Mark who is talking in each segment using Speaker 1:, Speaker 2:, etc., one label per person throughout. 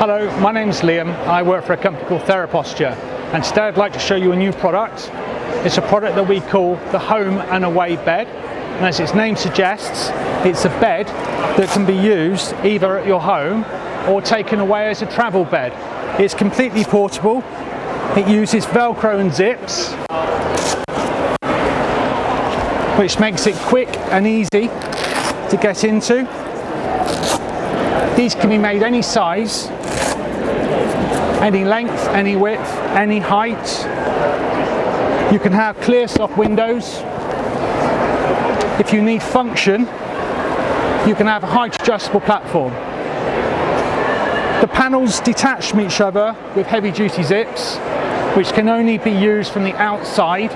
Speaker 1: Hello, my name's Liam. I work for a company called Theraposture, and today I'd like to show you a new product. It's a product that we call the Home and Away bed, and as its name suggests, it's a bed that can be used either at your home or taken away as a travel bed. It's completely portable. It uses Velcro and zips, which makes it quick and easy to get into. These can be made any size, any length, any width, any height. You can have clear soft windows. If you need function, you can have a height adjustable platform. The panels detach from each other with heavy duty zips, which can only be used from the outside.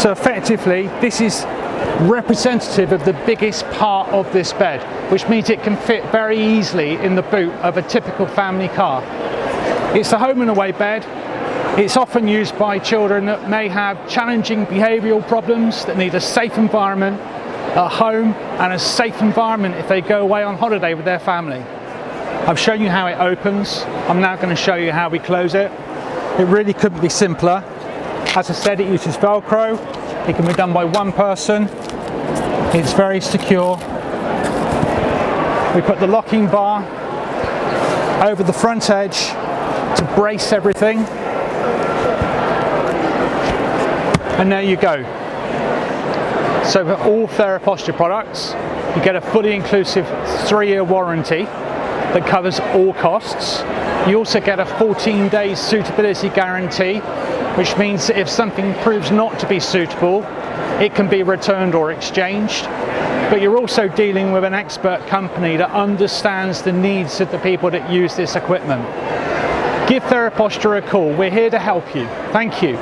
Speaker 1: So effectively, this is representative of the biggest part of this bed, which means it can fit very easily in the boot of a typical family car. It's a home and away bed. It's often used by children that may have challenging behavioural problems, that need a safe environment at home and a safe environment if they go away on holiday with their family. I've shown you how it opens. I'm now going to show you how we close it. It really couldn't be simpler. As I said, it uses Velcro. It can be done by one person. It's very secure. We put the locking bar over the front edge to brace everything. And there you go. So for all Theraposture products, you get a fully inclusive 3-year warranty that covers all costs. You also get a 14-day suitability guarantee, which means that if something proves not to be suitable, it can be returned or exchanged. But you're also dealing with an expert company that understands the needs of the people that use this equipment. Give Theraposture a call. We're here to help you. Thank you.